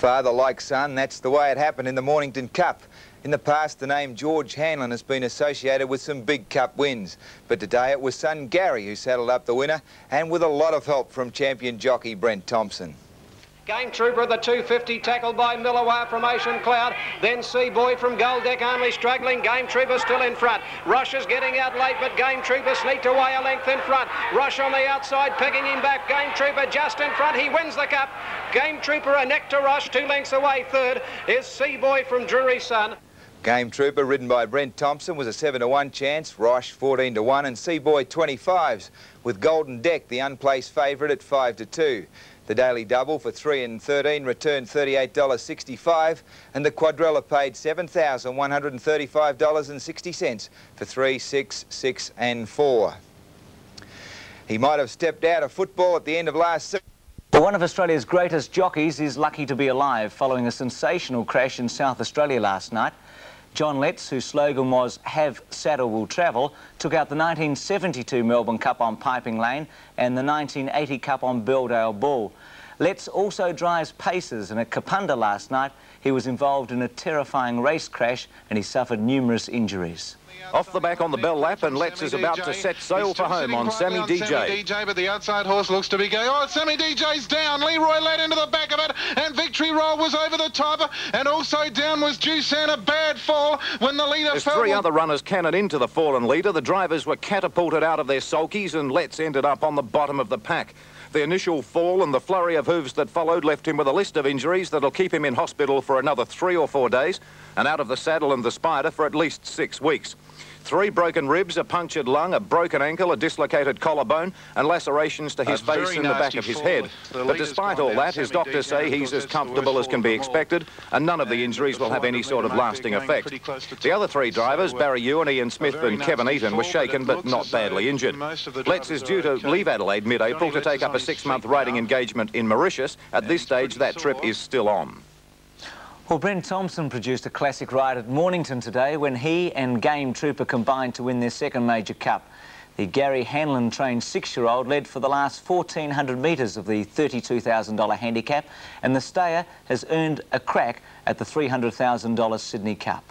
Father like son, that's the way it happened in the Mornington Cup. In the past, the name George Hanlon has been associated with some big cup wins. But today it was son Gary who saddled up the winner, and with a lot of help from champion jockey Brent Thompson. Game Trooper, the 250, tackled by Millawar from Ocean Cloud. Then Seaboy from Gold Deck only struggling. Game Trooper still in front. Rush is getting out late, but Game Trooper sneaked away a length in front. Rush on the outside, pegging him back. Game Trooper just in front. He wins the cup. Game Trooper a neck to Rush, 2 lengths away. Third is Seaboy from Drury Sun. Game Trooper, ridden by Brent Thompson, was a 7-to-1 chance. Rush 14-to-1, and Seaboy 25s, with Golden Deck the unplaced favourite at 5-to-2. The daily double for 3 and 13 returned $38.65, and the quadrella paid $7,135.60 for 3, 6, 6 and 4. He might have stepped out of football at the end of last season. One of Australia's greatest jockeys is lucky to be alive following a sensational crash in South Australia last night. John Letts, whose slogan was "Have Saddle Will Travel," took out the 1972 Melbourne Cup on Piping Lane and the 1980 Cup on Belldale Bull. Letts also drives paces, and at Kapunda last night he was involved in a terrifying race crash and he suffered numerous injuries. Off the back on the bell lap, and Letts is about to set sail for home on Sammy DJ. But the outside horse looks to be going. Oh, Sammy DJ's down. Leroy led into the back of it, and Victory Roll was over the top, and also down was Juice and a bad fall when the leader As fell. 3 other runners cannoned into the fallen leader, the drivers were catapulted out of their sulkies, and Letts ended up on the bottom of the pack. The initial fall and the flurry of hooves that followed left him with a list of injuries that'll keep him in hospital for another 3 or 4 days, and out of the saddle and the spider for at least 6 weeks. 3 broken ribs, a punctured lung, a broken ankle, a dislocated collarbone, and lacerations to his face and the back of his head. But despite all that, his doctors say he's as comfortable as can be expected, and none of the injuries will have any sort of lasting effect. The other 3 drivers, Barry Ewan, Ian Smith and Kevin Eaton, were shaken but not badly injured. Letts is due to leave Adelaide mid-April to take up a 6-month riding engagement in Mauritius. At this stage, that trip is still on. Well, Brent Thompson produced a classic ride at Mornington today when he and Game Trooper combined to win their second major cup. The Gary Hanlon-trained 6-year-old led for the last 1,400 metres of the $32,000 handicap, and the stayer has earned a crack at the $300,000 Sydney Cup.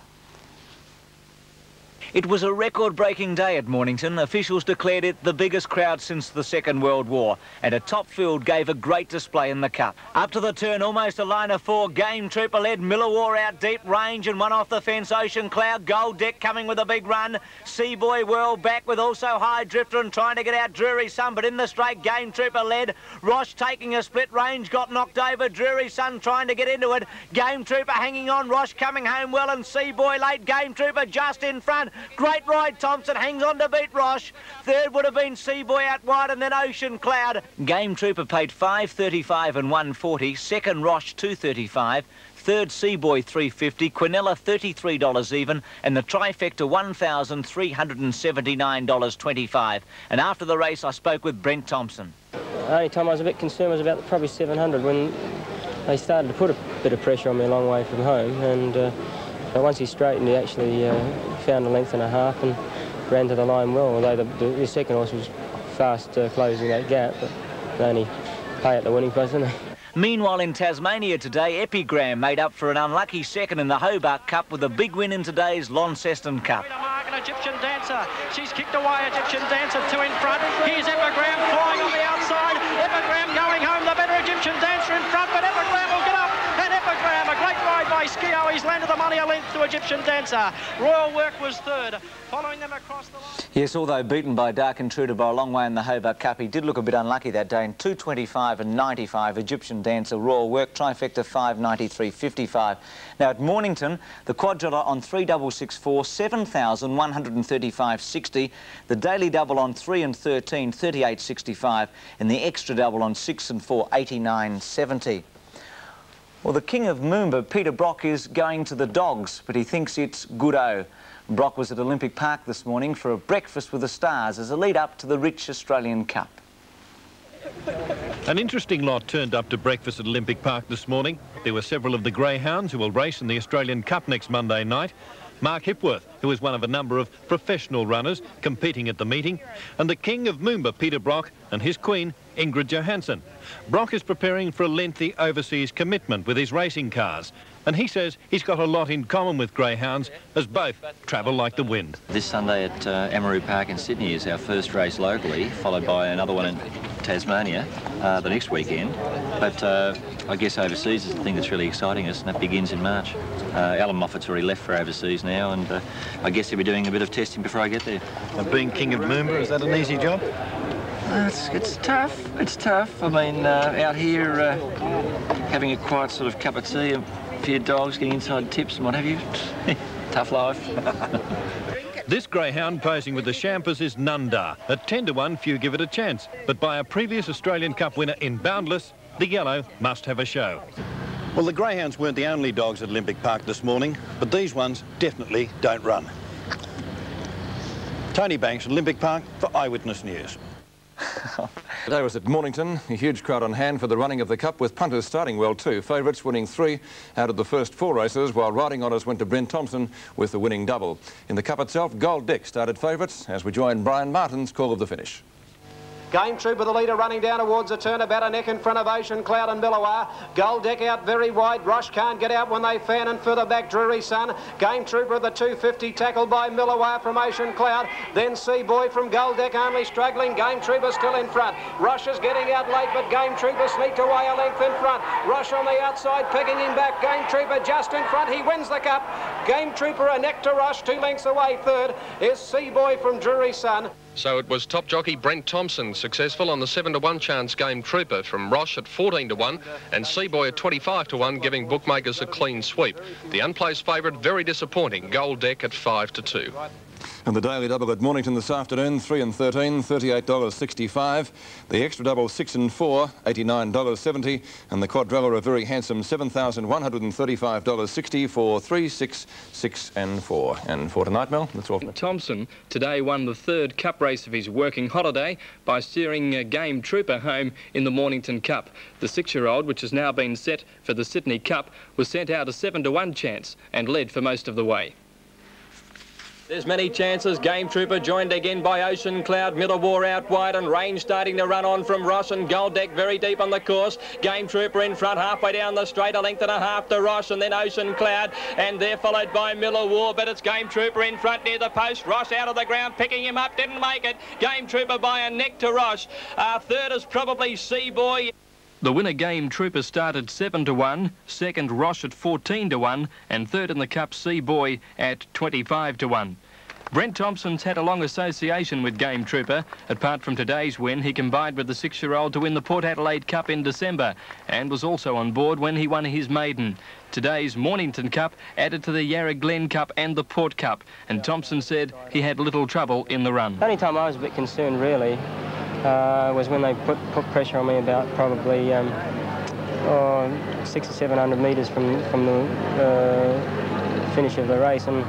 It was a record-breaking day at Mornington. Officials declared it the biggest crowd since the Second World War, and a top field gave a great display in the Cup. Up to the turn, almost a line of 4, Game Trooper led Millawar out deep range and one off the fence. Ocean Cloud, Gold Deck coming with a big run. Seaboy whirled back with also High Drifter and trying to get out Drury Sun, but in the straight, Game Trooper led. Roche taking a split range, got knocked over. Drury Sun trying to get into it. Game Trooper hanging on, Roche coming home well, and Seaboy late. Game Trooper just in front. Great ride, Thompson hangs on to beat Roche. Third would have been Seaboy out wide, and then Ocean Cloud. Game Trooper paid $5.35 and $1.40. Second Roche $2.35. Third Seaboy $3.50. Quinella $33 even, and the trifecta $1,379.25. And after the race, I spoke with Brent Thompson. The only time I was a bit concerned was about probably 700 when they started to put a bit of pressure on me a long way from home, and but once he straightened, he actually found a length and a half and ran to the line well, although the second horse was fast closing that gap, but they only pay at the winning place, didn't they? Meanwhile, in Tasmania today, Epigram made up for an unlucky second in the Hobart Cup with a big win in today's Launceston Cup. Egyptian Dancer. She's kicked away Egyptian Dancer, 2 in front. Here's Epigram flying on the outside. Epigram going home, the better Egyptian Dancer in front, but Epigram will get up. And Epigram, a great ride by Skio. He's landed the money a length to Egyptian Dancer. Royal Work was third. Following them across the line. Yes, although beaten by Dark Intruder by a long way in the Hobart Cup, he did look a bit unlucky that day in 2.25 and 95. Egyptian Dancer, Royal Work, trifecta 5.93.55. Now at Mornington, the quadrilla on 3.664, 7,135.60. The daily double on 3 and 13, 38.65. And the extra double on 6 and 4, 89.70. Well, the King of Moomba, Peter Brock, is going to the Dogs, but he thinks it's good-o. Brock was at Olympic Park this morning for a breakfast with the stars as a lead-up to the rich Australian Cup. An interesting lot turned up to breakfast at Olympic Park this morning. There were several of the greyhounds who will race in the Australian Cup next Monday night. Mark Hipworth, who is one of a number of professional runners competing at the meeting, and the King of Moomba, Peter Brock, and his queen, Ingrid Johansson. Brock is preparing for a lengthy overseas commitment with his racing cars, and he says he's got a lot in common with greyhounds, as both travel like the wind. This Sunday at Amaroo Park in Sydney is our first race locally, followed by another one in Tasmania the next weekend. But I guess overseas is the thing that's really exciting us, and that begins in March. Alan Moffat's already left for overseas now, and I guess he'll be doing a bit of testing before I get there. Being king of Moomba, is that an easy job? It's tough. It's tough. I mean, out here having a quiet sort of cup of tea, a few dogs, getting inside tips and what have you. Tough life. This greyhound posing with the Champers is Nundar. At 10 to 1, few give it a chance. But by a previous Australian Cup winner in Boundless, the yellow must have a show. Well, the greyhounds weren't the only dogs at Olympic Park this morning, but these ones definitely don't run. Tony Banks at Olympic Park for Eyewitness News. Today was at Mornington, a huge crowd on hand for the running of the Cup, with punters starting well too. Favourites winning 3 out of the first 4 races, while riding honours went to Brent Thompson with the winning double. In the Cup itself, Gold Deck started favourites as we join Brian Martin's call of the finish. Game Trooper, the leader, running down towards the turn, about a neck in front of Ocean Cloud and Millawar. Gold Deck out very wide. Rush can't get out when they fan, and further back Drury Sun. Game Trooper, the 250, tackled by Millawar from Ocean Cloud. Then Seaboy from Gold Deck only struggling. Game Trooper still in front. Rush is getting out late, but Game Trooper sneaked away a length in front. Rush on the outside, picking him back. Game Trooper just in front. He wins the Cup. Game Trooper a neck to Rush, 2 lengths away. Third is Seaboy from Drury Sun. So it was top jockey Brent Thompson successful on the 7 to 1 chance Game Trooper from Roche at 14 to 1 and Seaboy at 25 to 1, giving bookmakers a clean sweep. The unplaced favourite very disappointing, Gold Deck at 5 to 2. And the daily double at Mornington this afternoon, 3 and 13, $38.65. The extra double, 6 and 4, $89.70. And the quadrella, a very handsome $7,135.60 for 3, 6, 6 and 4. And for tonight, Mel, that's all. Thompson today won the 3rd Cup race of his working holiday by steering Game Trooper home in the Mornington Cup. The 6-year-old, which has now been set for the Sydney Cup, was sent out a 7 to 1 chance and led for most of the way. There's many chances. Game Trooper joined again by Ocean Cloud. Millawar out wide and Range starting to run on from Roche, and Gold Deck very deep on the course. Game Trooper in front halfway down the straight, a length and a half to Roche, and then Ocean Cloud, and they're followed by Millawar, but it's Game Trooper in front near the post. Roche out of the ground, picking him up, didn't make it. Game Trooper by a neck to Roche. Third is probably Seaboy. The winner Game Trooper started 7 to 1, second Roche at 14 to 1, and third in the Cup Seaboy at 25 to 1. Brent Thompson's had a long association with Game Trooper. Apart from today's win, he combined with the 6-year-old to win the Port Adelaide Cup in December and was also on board when he won his maiden. Today's Mornington Cup added to the Yarra Glen Cup and the Port Cup, and Thompson said he had little trouble in the run. The only time I was a bit concerned, really, was when they put pressure on me about probably 600 or 700 metres from the finish of the race, and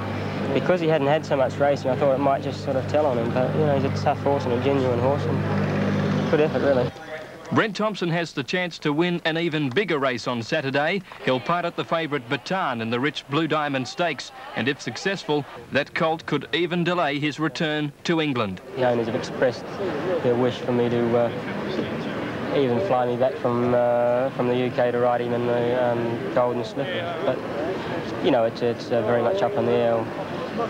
because he hadn't had so much racing, I thought it might just sort of tell on him. But, you know, he's a tough horse and a genuine horse, and good effort, really. Brent Thompson has the chance to win an even bigger race on Saturday. He'll pilot the favourite Bataan in the Rich Blue Diamond Stakes, and if successful, that colt could even delay his return to England. The owners have expressed their wish for me to even fly me back from the UK to ride him in the Golden Slipper. But, you know, it's very much up in the air. I'll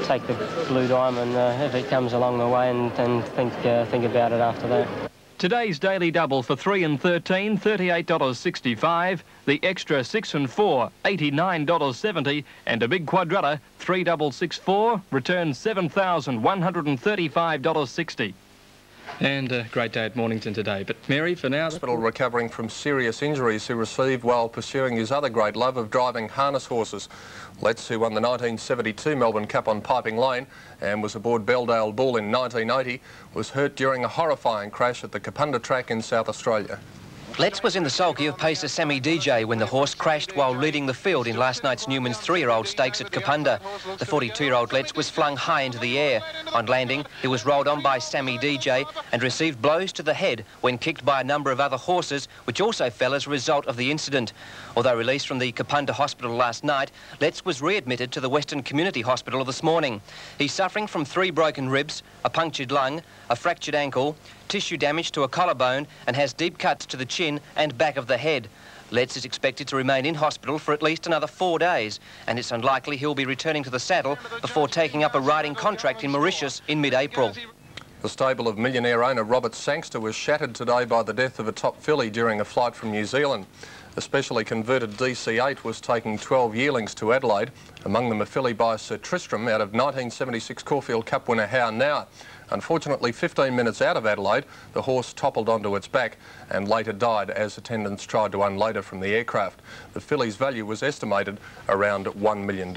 take the Blue Diamond if it comes along the way, and think about it after that. Today's daily double for 3 and 13, $38.65. The extra 6 and 4, $89.70. And a big quadrella, 3 double 6 4, returns $7,135.60. And a great day at Mornington today. But Mary, for now... Hospital recovering from serious injuries he received while pursuing his other great love of driving harness horses. Letts, who won the 1972 Melbourne Cup on Piping Lane and was aboard Belledale Bull in 1980, was hurt during a horrifying crash at the Kapunda track in South Australia. Letts was in the sulky of pacer Sammy DJ when the horse crashed while leading the field in last night's Newman's 3-year-old stakes at Kapunda. The 42-year-old Letts was flung high into the air. On landing, he was rolled on by Sammy DJ and received blows to the head when kicked by a number of other horses, which also fell as a result of the incident. Although released from the Kapunda Hospital last night, Letts was readmitted to the Western Community Hospital this morning. He's suffering from 3 broken ribs, a punctured lung, a fractured ankle, tissue damage to a collarbone and has deep cuts to the chin and back of the head. Letts is expected to remain in hospital for at least another 4 days, and it's unlikely he'll be returning to the saddle before taking up a riding contract in Mauritius in mid-April. The stable of millionaire owner Robert Sangster was shattered today by the death of a top filly during a flight from New Zealand. A specially converted DC8 was taking 12 yearlings to Adelaide, among them a filly by Sir Tristram out of 1976 Caulfield Cup winner How Now. Unfortunately, 15 minutes out of Adelaide, the horse toppled onto its back and later died as attendants tried to unload her from the aircraft. The filly's value was estimated around $1 million.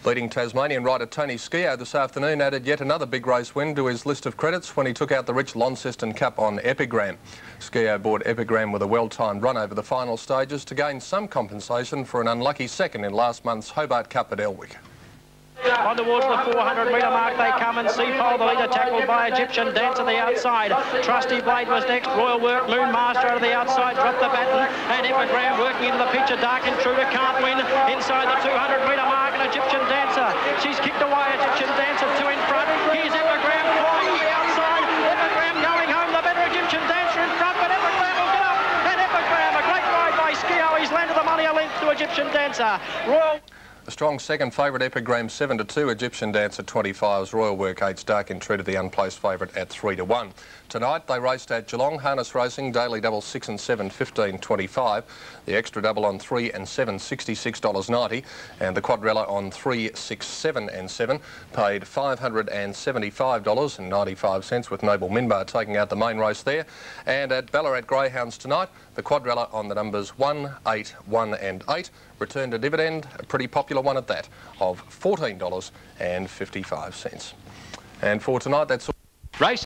Leading Tasmanian rider Tony Skio this afternoon added yet another big race win to his list of credits when he took out the rich Launceston Cup on Epigram. Skio aboard Epigram with a well-timed run over the final stages to gain some compensation for an unlucky second in last month's Hobart Cup at Elwick. On towards the 400-metre mark they come, and Seafold, the leader, tackled by Egyptian Dancer the outside. Trusty Blade was next. Royal Work, Moon Master out of the outside, dropped the baton, and Epigram working into the picture. Dark Intruder can't win inside the 200-metre mark, and Egyptian Dancer. She's kicked away. Egyptian Dancer 2 in front. Here's Epigram falling on the outside. Epigram going home. The better Egyptian Dancer in front, but Epigram will get up. And Epigram, a great ride by Skio. He's landed the money a length to Egyptian Dancer. Royal. A strong second favourite, Epigram 7-2, Egyptian Dancer 25s, Royal Work 8's Dark Intruder, the unplaced favourite at 3-1. Tonight they raced at Geelong Harness Racing, daily double 6 and 7, 15.25. The extra double on 3 and 7, $66.90. And the quadrella on 3, 6, 7 and 7 paid $575.95 with Noble Minbar taking out the main race there. And at Ballarat Greyhounds tonight, the quadrella on the numbers 1, 8, 1 and 8 returned a dividend, a pretty popular one at that, of $14.55. And for tonight, that's all. Race.